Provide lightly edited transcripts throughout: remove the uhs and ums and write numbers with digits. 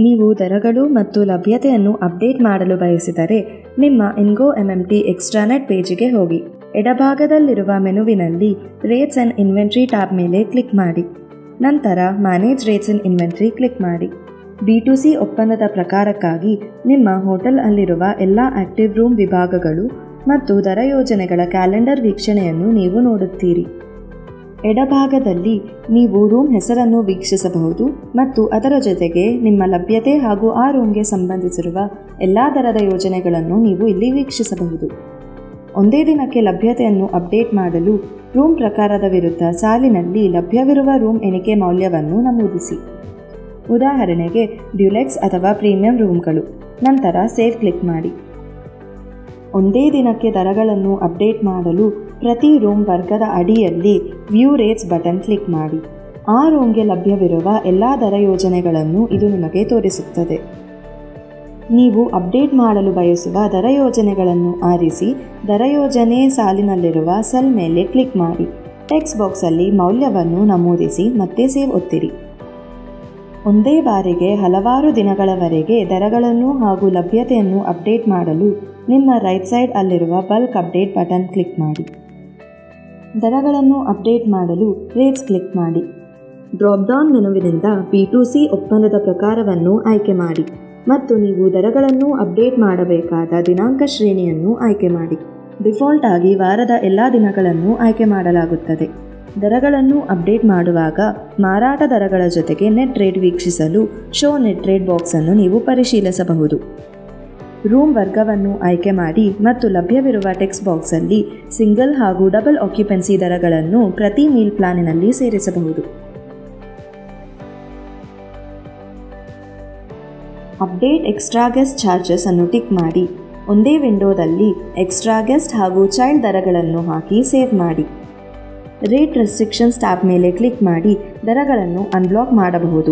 ನೀವು ದರಗಳು ಮತ್ತು ಲಭ್ಯತೆಯನ್ನು ಅಪ್ಡೇಟ್ ಮಾಡಲು ಬಯಸಿದರೆ ನಿಮ್ಮ ಇನ್ಗೋ MMT ಎಕ್ಸ್ಟ್ರಾನೆಟ್ ಪೇಜಿಗೆ ಹೋಗಿ. ಎಡಭಾಗದಲ್ಲಿರುವ ಮೆನುವಿನಲ್ಲಿ ರೇಟ್ಸ್ ಆ್ಯಂಡ್ ಇನ್ವೆಂಟ್ರಿ ಟ್ಯಾಬ್ ಮೇಲೆ ಕ್ಲಿಕ್ ಮಾಡಿ. ನಂತರ manage rates and inventory click ಮಾಡಿ. B2C ಒಪ್ಪಂದದ ಪ್ರಕಾರಕ್ಕಾಗಿ ನಿಮ್ಮ ಹೋಟೆಲ್ ಅಲ್ಲಿರುವ ಎಲ್ಲ ಆಕ್ಟಿವ್ ರೂಮ್ ವಿಭಾಗಗಳು ಮತ್ತು ದರ ಯೋಜನೆಗಳ ಕ್ಯಾಲೆಂಡರ್ ವೀಕ್ಷಣೆಯನ್ನು ನೀವು ನೋಡುತ್ತೀರಿ. ಎಡಭಾಗದಲ್ಲಿ ನೀವು ರೂಮ್ ಹೆಸರನ್ನು ವೀಕ್ಷಿಸಬಹುದು ಮತ್ತು ಅದರ ಜೊತೆಗೆ ನಿಮ್ಮ ಲಭ್ಯತೆ ಹಾಗೂ ಆ ರೂಮ್ಗೆ ಸಂಬಂಧಿಸಿರುವ ಎಲ್ಲ ದರದ ಯೋಜನೆಗಳನ್ನು ನೀವು ಇಲ್ಲಿ ವೀಕ್ಷಿಸಬಹುದು. ಒಂದೇ ದಿನಕ್ಕೆ ಲಭ್ಯತೆಯನ್ನು ಅಪ್ಡೇಟ್ ಮಾಡಲು ರೂಮ್ ಪ್ರಕಾರದ ವಿರುದ್ಧ ಸಾಲಿನಲ್ಲಿ ಲಭ್ಯವಿರುವ ರೂಮ್ ಎಣಿಕೆ ಮೌಲ್ಯವನ್ನು ನಮೂದಿಸಿ. ಉದಾಹರಣೆಗೆ ಡ್ಯುಲೆಕ್ಸ್ ಅಥವಾ ಪ್ರೀಮಿಯಂ ರೂಮ್ಗಳು. ನಂತರ ಸೇವ್ ಕ್ಲಿಕ್ ಮಾಡಿ. ಒಂದೇ ದಿನಕ್ಕೆ ದರಗಳನ್ನು ಅಪ್ಡೇಟ್ ಮಾಡಲು ಪ್ರತಿ ರೂಮ್ ವರ್ಗದ ಅಡಿಯಲ್ಲಿ ವ್ಯೂ ರೇಟ್ಸ್ ಬಟನ್ ಕ್ಲಿಕ್ ಮಾಡಿ. ಆ ರೂಮ್ಗೆ ಲಭ್ಯವಿರುವ ಎಲ್ಲ ದರ ಯೋಜನೆಗಳನ್ನು ಇದು ನಿಮಗೆ ತೋರಿಸುತ್ತದೆ. ನೀವು ಅಪ್ಡೇಟ್ ಮಾಡಲು ಬಯಸುವ ದರ ಯೋಜನೆಗಳನ್ನು ಆರಿಸಿ ದರ ಯೋಜನೆ ಸಾಲಿನಲ್ಲಿರುವ ಸೆಲ್ ಮೇಲೆ ಕ್ಲಿಕ್ ಮಾಡಿ. ಟೆಕ್ಸ್ಟ್ ಬಾಕ್ಸಲ್ಲಿ ಮೌಲ್ಯವನ್ನು ನಮೂದಿಸಿ ಮತ್ತೆ ಸೇವ್ ಒತ್ತಿರಿ. ಒಂದೇ ಬಾರಿಗೆ ಹಲವಾರು ದಿನಗಳವರೆಗೆ ದರಗಳನ್ನು ಹಾಗೂ ಲಭ್ಯತೆಯನ್ನು ಅಪ್ಡೇಟ್ ಮಾಡಲು ನಿಮ್ಮ ರೈಟ್ ಸೈಡ್ ಅಲ್ಲಿರುವ ಬಲ್ಕ್ ಅಪ್ಡೇಟ್ ಬಟನ್ ಕ್ಲಿಕ್ ಮಾಡಿ. ದರಗಳನ್ನು ಅಪ್ಡೇಟ್ ಮಾಡಲು ರೇಟ್ಸ್ ಕ್ಲಿಕ್ ಮಾಡಿ. ಡ್ರಾಪ್ ಡೌನ್ ಮೆನುವಿನಿಂದ B2C ಒಪ್ಪಂದದ ಪ್ರಕಾರವನ್ನು ಆಯ್ಕೆ ಮಾಡಿ ಮತ್ತು ನೀವು ದರಗಳನ್ನು ಅಪ್ಡೇಟ್ ಮಾಡಬೇಕಾದ ದಿನಾಂಕ ಶ್ರೇಣಿಯನ್ನು ಆಯ್ಕೆ ಮಾಡಿ. ಡಿಫಾಲ್ಟ್ ಆಗಿ ವಾರದ ಎಲ್ಲ ದಿನಗಳನ್ನು ಆಯ್ಕೆ ಮಾಡಲಾಗುತ್ತದೆ. ದರಗಳನ್ನು ಅಪ್ಡೇಟ್ ಮಾಡುವಾಗ ಮಾರಾಟ ದರಗಳ ಜೊತೆಗೆ ನೆಟ್ ರೇಟ್ ವೀಕ್ಷಿಸಲು ಶೋ ನೆಟ್ ರೇಟ್ ಬಾಕ್ಸ್ ಅನ್ನು ನೀವು ಪರಿಶೀಲಿಸಬಹುದು. ರೂಮ್ ವರ್ಗವನ್ನು ಆಯ್ಕೆ ಮಾಡಿ ಮತ್ತು ಲಭ್ಯವಿರುವ ಟೆಕ್ಸ್ಟ್ ಬಾಕ್ಸಲ್ಲಿ ಸಿಂಗಲ್ ಹಾಗೂ ಡಬಲ್ ಆಕ್ಯುಪೆನ್ಸಿ ದರಗಳನ್ನು ಪ್ರತಿ ಮೀಲ್ ಪ್ಲಾನಿನಲ್ಲಿ ಸೇರಿಸಬಹುದು. ಅಪ್ಡೇಟ್ ಎಕ್ಸ್ಟ್ರಾ ಗೆಸ್ಟ್ ಚಾರ್ಜಸ್ ಅನ್ನು ಟಿಕ್ ಮಾಡಿ. ಒಂದೇ ವಿಂಡೋದಲ್ಲಿ ಎಕ್ಸ್ಟ್ರಾ ಗೆಸ್ಟ್ ಹಾಗೂ ಚೈಲ್ಡ್ ದರಗಳನ್ನು ಹಾಕಿ ಸೇವ್ ಮಾಡಿ. ರೇಟ್ ರೆಸ್ಟ್ರಿಕ್ಷನ್ಸ್ ಟ್ಯಾಬ್ ಮೇಲೆ ಕ್ಲಿಕ್ ಮಾಡಿ ದರಗಳನ್ನು ಅನ್ಬ್ಲಾಕ್ ಮಾಡಬಹುದು.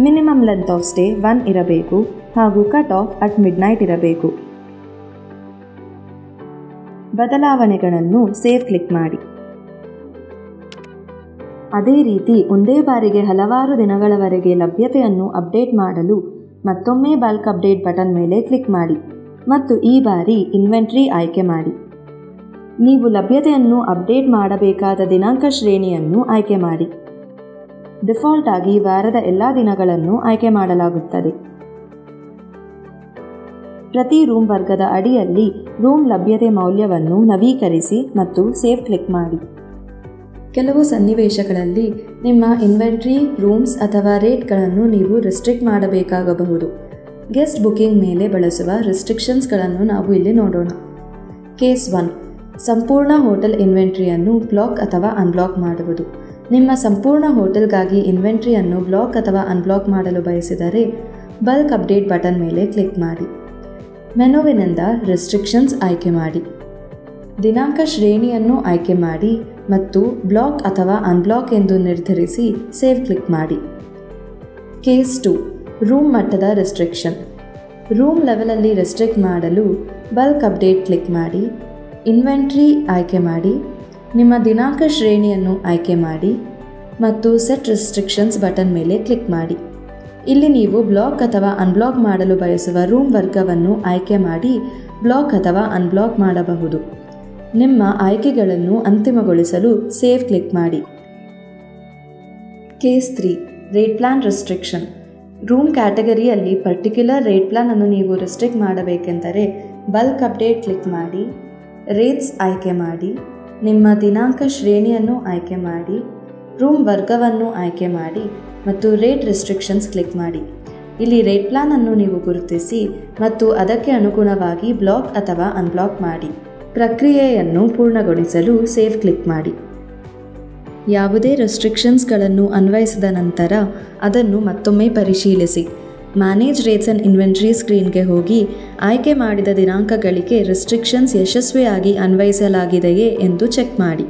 ಮಿನಿಮಮ್ ಲೆಂತ್ ಆಫ್ ಸ್ಟೇ 1 ಇರಬೇಕು ಹಾಗೂ ಕಟ್ ಆಫ್ ಅಟ್ ಮಿಡ್ನೈಟ್ ಇರಬೇಕು. ಬದಲಾವಣೆಗಳನ್ನು ಸೇವ್ ಕ್ಲಿಕ್ ಮಾಡಿ. ಅದೇ ರೀತಿ ಒಂದೇ ಬಾರಿಗೆ ಹಲವಾರು ದಿನಗಳವರೆಗೆ ಲಭ್ಯತೆಯನ್ನು ಅಪ್ಡೇಟ್ ಮಾಡಲು ಮತ್ತೊಮ್ಮೆ ಬಲ್ಕ್ ಅಪ್ಡೇಟ್ ಬಟನ್ ಮೇಲೆ ಕ್ಲಿಕ್ ಮಾಡಿ ಮತ್ತು ಈ ಬಾರಿ ಇನ್ವೆಂಟ್ರಿ ಆಯ್ಕೆ ಮಾಡಿ. ನೀವು ಲಭ್ಯತೆಯನ್ನು ಅಪ್ಡೇಟ್ ಮಾಡಬೇಕಾದ ದಿನಾಂಕ ಶ್ರೇಣಿಯನ್ನು ಆಯ್ಕೆ ಮಾಡಿ. ಡಿಫಾಲ್ಟ್ ಆಗಿ ವಾರದ ಎಲ್ಲ ದಿನಗಳನ್ನು ಆಯ್ಕೆ ಮಾಡಲಾಗುತ್ತದೆ. ಪ್ರತಿ ರೂಮ್ ವರ್ಗದ ಅಡಿಯಲ್ಲಿ ರೂಮ್ ಲಭ್ಯತೆ ಮೌಲ್ಯವನ್ನು ನವೀಕರಿಸಿ ಮತ್ತು ಸೇವ್ ಕ್ಲಿಕ್ ಮಾಡಿ. ಕೆಲವು ಸನ್ನಿವೇಶಗಳಲ್ಲಿ ನಿಮ್ಮ ಇನ್ವೆಂಟ್ರಿ, ರೂಮ್ಸ್ ಅಥವಾ ರೇಟ್ಗಳನ್ನು ನೀವು ರೆಸ್ಟ್ರಿಕ್ಟ್ ಮಾಡಬೇಕಾಗಬಹುದು. ಗೆಸ್ಟ್ ಬುಕಿಂಗ್ ಮೇಲೆ ಬಳಸುವ ರೆಸ್ಟ್ರಿಕ್ಷನ್ಸ್ಗಳನ್ನು ನಾವು ಇಲ್ಲಿ ನೋಡೋಣ. ಕೇಸ್ 1, ಸಂಪೂರ್ಣ ಹೋಟೆಲ್ ಇನ್ವೆಂಟ್ರಿಯನ್ನು ಬ್ಲಾಕ್ ಅಥವಾ ಅನ್ಬ್ಲಾಕ್ ಮಾಡುವುದು. ನಿಮ್ಮ ಸಂಪೂರ್ಣ ಹೋಟೆಲ್ಗಾಗಿ ಇನ್ವೆಂಟ್ರಿಯನ್ನು ಬ್ಲಾಕ್ ಅಥವಾ ಅನ್ಬ್ಲಾಕ್ ಮಾಡಲು ಬಯಸಿದರೆ ಬಲ್ಕ್ ಅಪ್ಡೇಟ್ ಬಟನ್ ಮೇಲೆ ಕ್ಲಿಕ್ ಮಾಡಿ. ಮೆನುವಿನಿಂದ ರೆಸ್ಟ್ರಿಕ್ಷನ್ಸ್ ಆಯ್ಕೆ ಮಾಡಿ. ದಿನಾಂಕ ಶ್ರೇಣಿಯನ್ನು ಆಯ್ಕೆ ಮಾಡಿ ಮತ್ತು ಬ್ಲಾಕ್ ಅಥವಾ ಅನ್ಬ್ಲಾಕ್ ಎಂದು ನಿರ್ಧರಿಸಿ ಸೇವ್ ಕ್ಲಿಕ್ ಮಾಡಿ. ಕೇಸ್ 2, ರೂಮ್ ಮಟ್ಟದ ರೆಸ್ಟ್ರಿಕ್ಷನ್. ರೂಮ್ ಲೆವೆಲಲ್ಲಿ ರೆಸ್ಟ್ರಿಕ್ಟ್ ಮಾಡಲು ಬಲ್ಕ್ ಅಪ್ಡೇಟ್ ಕ್ಲಿಕ್ ಮಾಡಿ. ಇನ್ವೆಂಟ್ರಿ ಆಯ್ಕೆ ಮಾಡಿ. ನಿಮ್ಮ ದಿನಾಂಕ ಶ್ರೇಣಿಯನ್ನು ಆಯ್ಕೆ ಮಾಡಿ ಮತ್ತು ಸೆಟ್ ರೆಸ್ಟ್ರಿಕ್ಷನ್ಸ್ ಬಟನ್ ಮೇಲೆ ಕ್ಲಿಕ್ ಮಾಡಿ. ಇಲ್ಲಿ ನೀವು ಬ್ಲಾಕ್ ಅಥವಾ ಅನ್ಬ್ಲಾಕ್ ಮಾಡಲು ಬಯಸುವ ರೂಮ್ ವರ್ಗವನ್ನು ಆಯ್ಕೆ ಮಾಡಿ ಬ್ಲಾಕ್ ಅಥವಾ ಅನ್ಬ್ಲಾಕ್ ಮಾಡಬಹುದು. ನಿಮ್ಮ ಆಯ್ಕೆಗಳನ್ನು ಅಂತಿಮಗೊಳಿಸಲು ಸೇವ್ ಕ್ಲಿಕ್ ಮಾಡಿ. Case 3, rate plan restriction. Room ಕ್ಯಾಟಗರಿಯಲ್ಲಿ ಪರ್ಟಿಕ್ಯುಲರ್ ರೇಟ್ ಪ್ಲಾನ್ ಅನ್ನು ನೀವು ರೆಸ್ಟ್ರಿಕ್ಟ್ ಮಾಡಬೇಕೆಂದರೆ ಬಲ್ಕ್ ಅಪ್ಡೇಟ್ ಕ್ಲಿಕ್ ಮಾಡಿ. ರೇಟ್ಸ್ ಆಯ್ಕೆ ಮಾಡಿ. ನಿಮ್ಮ ದಿನಾಂಕ ಶ್ರೇಣಿಯನ್ನು ಆಯ್ಕೆ ಮಾಡಿ. ರೂಮ್ ವರ್ಗವನ್ನು ಆಯ್ಕೆ ಮಾಡಿ ಮತ್ತು ರೇಟ್ ರೆಸ್ಟ್ರಿಕ್ಷನ್ಸ್ ಕ್ಲಿಕ್ ಮಾಡಿ. ಇಲ್ಲಿ ರೇಟ್ ಪ್ಲಾನ್ ಅನ್ನು ನೀವು ಗುರುತಿಸಿ ಮತ್ತು ಅದಕ್ಕೆ ಅನುಗುಣವಾಗಿ ಬ್ಲಾಕ್ ಅಥವಾ ಅನ್ಬ್ಲಾಕ್ ಮಾಡಿ. ಪ್ರಕ್ರಿಯೆಯನ್ನು ಪೂರ್ಣಗೊಳಿಸಲು ಸೇವ್ ಕ್ಲಿಕ್ ಮಾಡಿ. ಯಾವುದೇ ರೆಸ್ಟ್ರಿಕ್ಷನ್ಸ್ಗಳನ್ನು ಅನ್ವಯಿಸಿದ ನಂತರ ಅದನ್ನು ಮತ್ತೊಮ್ಮೆ ಪರಿಶೀಲಿಸಿ. ಮ್ಯಾನೇಜ್ ರೇಟ್ಸ್ ಆ್ಯಂಡ್ ಇನ್ವೆಂಟ್ರಿ ಸ್ಕ್ರೀನ್ಗೆ ಹೋಗಿ ಆಯ್ಕೆ ಮಾಡಿದ ದಿನಾಂಕಗಳಿಗೆ ರೆಸ್ಟ್ರಿಕ್ಷನ್ಸ್ ಯಶಸ್ವಿಯಾಗಿ ಅನ್ವಯಿಸಲಾಗಿದೆಯೇ ಎಂದು ಚೆಕ್ ಮಾಡಿ.